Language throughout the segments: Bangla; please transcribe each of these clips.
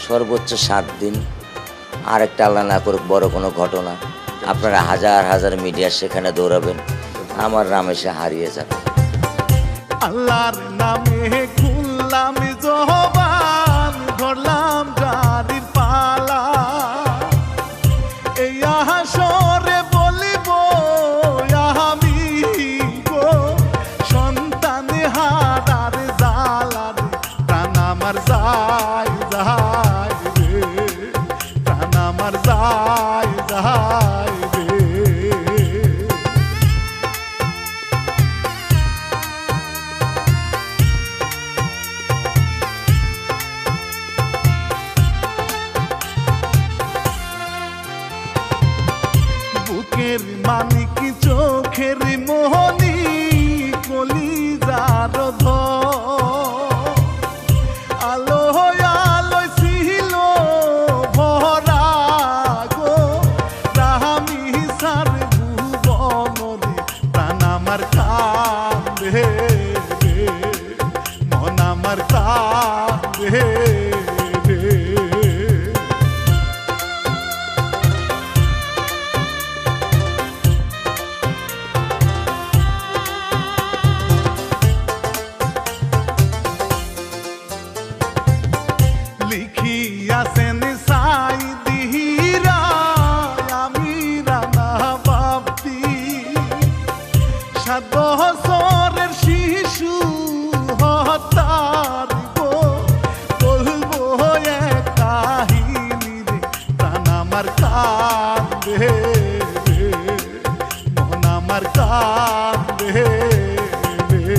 সর্বোচ্চ 7 দিন। আর একটা আল্লাহ না করুক বড় কোনো ঘটনা, আপনারা হাজার হাজার মিডিয়া সেখানে দৌড়াবেন, আমার নাম এসে হারিয়ে যাবে। আল্লাহর নামে খুললাম জবান, ধরলাম জারির পালা, এই আসরে বলিব আমি গো সন্তান হারার জালার, প্রাণ আমার যায় যায় রে, প্রাণ আমার যায় যায় রে। বুকের মানিক চোখের মোহনী কলিজার ধর, আলো আলো ছিল ভরা গো রামি সার ভুবন রে, প্রাণ আমার কান্দে রে, মন আমার কান্দে রে। লিখিয়াছেন সাইদিরা আমি রানা বাপ্তি, 7 বছরের শিশু হত্যার গো বলবো এক কাহিনী রে, প্রাণ আমার কান্দে রে, মন আমার কান্দে রে।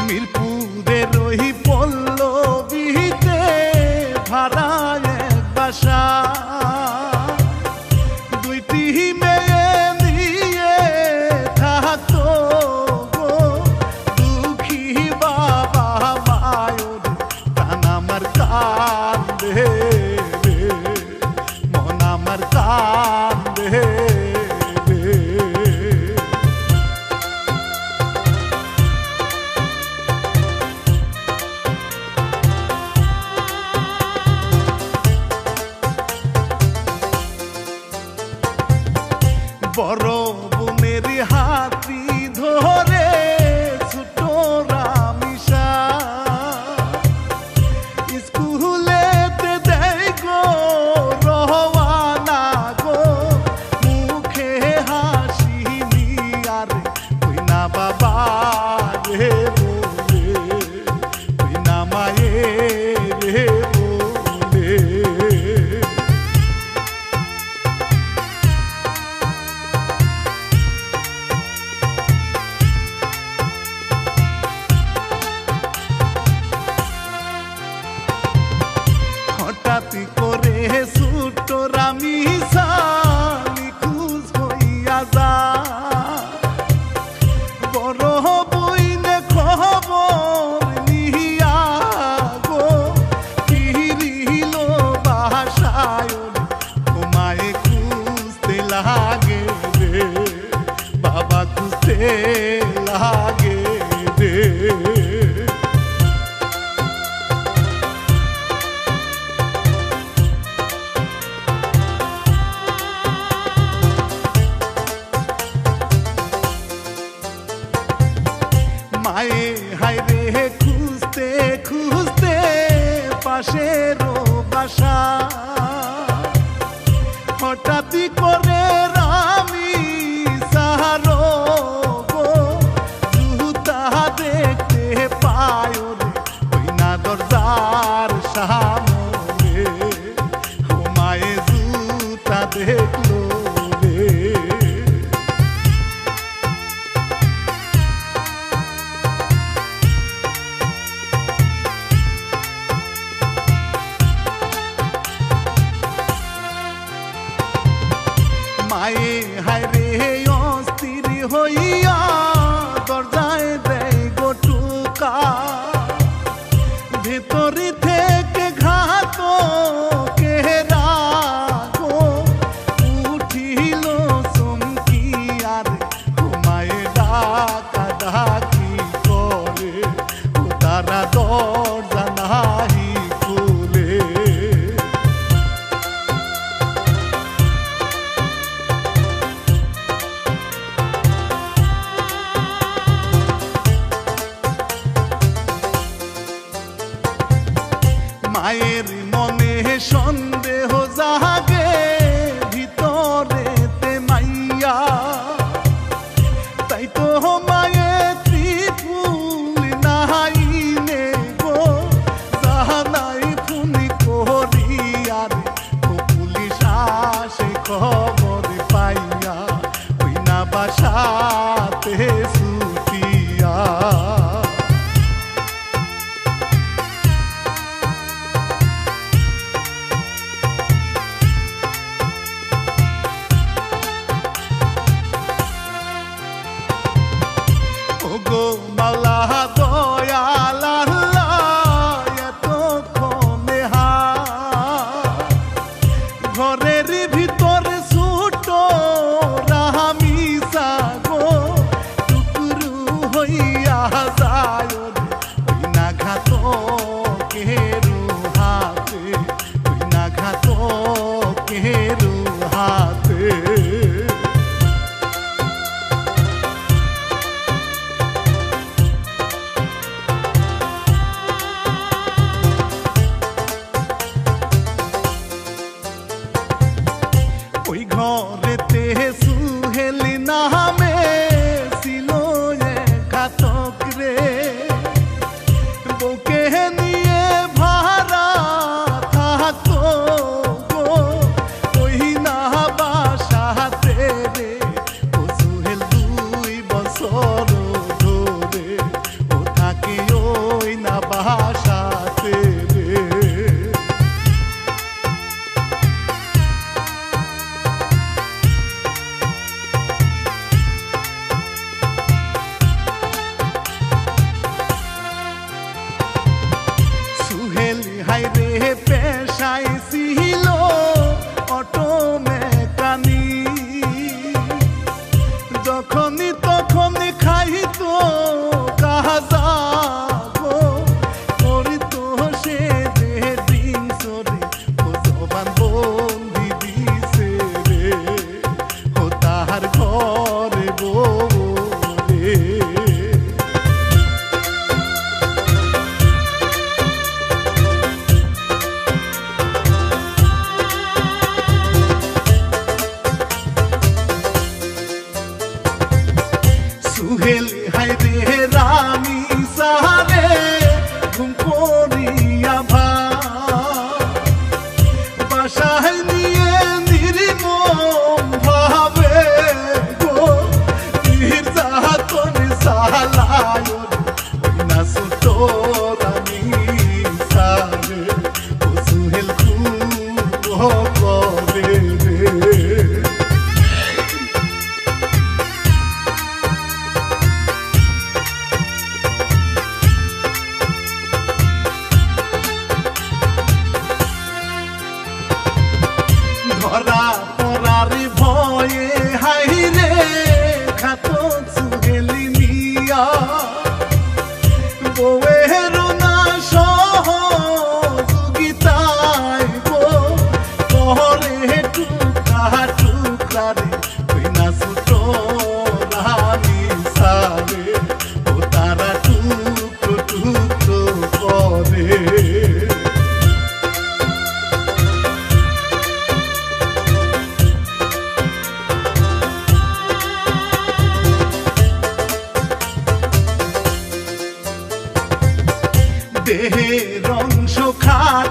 মিরপুরের ওই পল্লবীতে ভাড়া এক বাসা, 2টি মেয়ে নিয়ে থাকতো গো দুঃখী বাবা মায়ের, প্রাণ আমার কান্দে রে, মন আমার কান্দে রে। বড় বোনের হাতি ধরে ছোট রামিসা, স্কুলেতে দেয় গো রওয়ানা গো, মুখে হাসি নিয়ার তুই না বাবা রে বলে, তুই না মায়ে রে বলে। হঠাৎ করে ছোট রামিসা নিখোঁজ হইয়া যা, বড় বইনে খবর নিয়া গো ফিরিল বাসায়, তোমায় খুঁজতে লাগে রে, বাবা খুঁজতে লাগে রে। মায়ে হায়রে খুঁজতে খুঁজতে পাশের বাসা, হঠাৎ করে রামি সাহারো গো জুতা দেখতে পায় রে, ওই না দরজার সামনে, ও মায়ে জুতা দেখলো রে। মায়ে হায়রে অস্থির হইয়া দরজায় দেয় গোটুকা, ভেতর থেকে ঘাত কেরা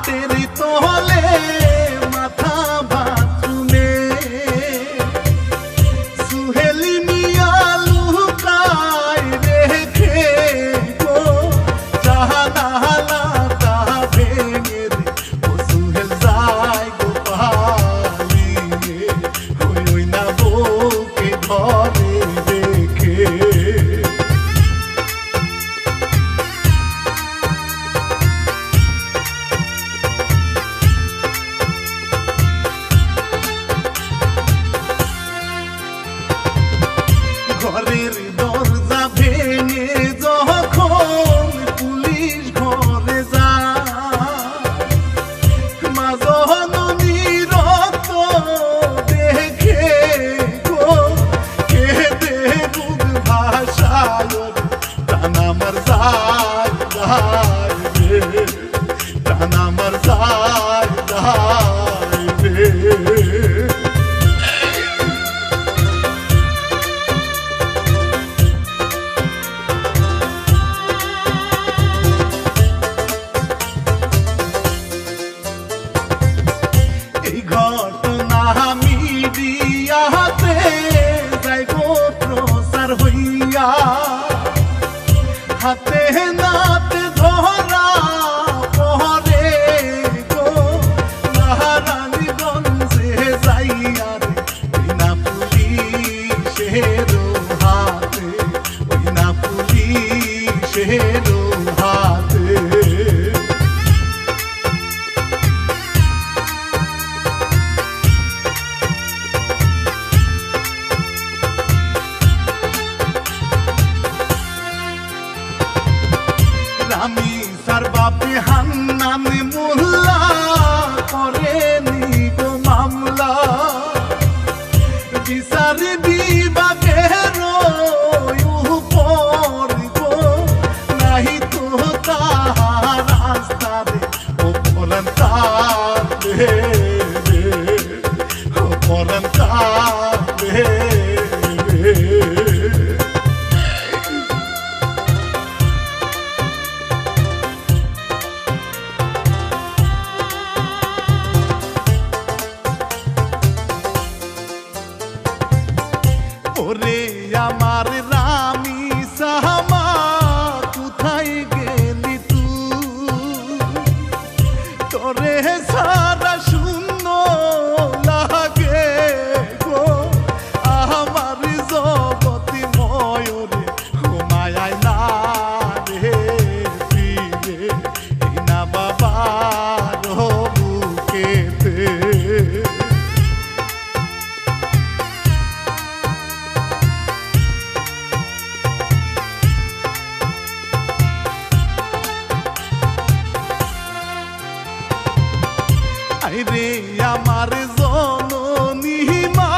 খাটের তলে মাথা বাথরুমে সুহেলি মিয়া লুকায় রেখে গো জানালাটা ভেঙে রে ও সুহেল যায় গো পালিয়ে ওই না বউকে ঘরে রেখে। ঘরের দরজা ভেঙে যখন পুলিশ ঘরে যায় মা জননীর রক্ত দেখে গো কেঁদে বুক ভাসায় প্রাণ আমার যায় যায় রে প্রাণ আমার যায় যায় রে। এই ঘটনা মিডিয়াতে যাই গো প্রচার হইয়া হাতে নাতে ধরা পরে গো নারায়ণগঞ্জে যাইয়া রে ওই না পুলিশের হাতে ওই না পুলিশের হাতে। আমি সার বাপে হান্নান মোল্লা করে নিগো মামলা বিচার বিভাগের উপর গো নাহি তো তাহার রাস্তা রে ও পরান তার রে ও পরান তার রে। ওরে আমার রামি সাহামা কোথায় গেলি তুই তোরে সারা শূন্য লাগে গো আমার জগতি ময়ূরে ঘুমায় না রে ফিরে এই না বাবার বুকেতে। আইরে আমার জননী মা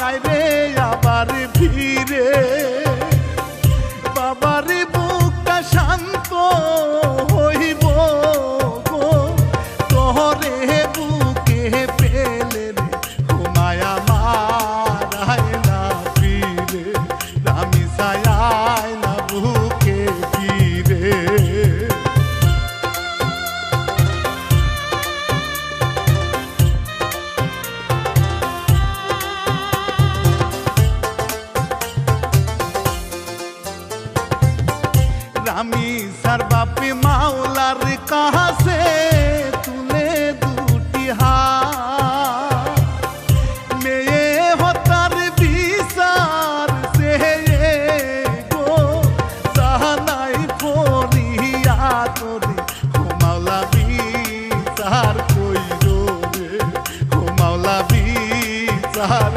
আইরে আবার ফিরে বাবার বুকটা শান্ত হইব গো তোরে বুকে পেলে রে ঘুমায় আমার আয় না ফিরে রামি সায়ায় না বুকে ফিরে। আমি সার বাপে মাওলার কাছে তুলে দুটি হাত মেয়ে হতার বিচার সে গো জানাই ফরিয়া তোরে ও মাওলা বিচার কইরো রে ও মাওলা বিচার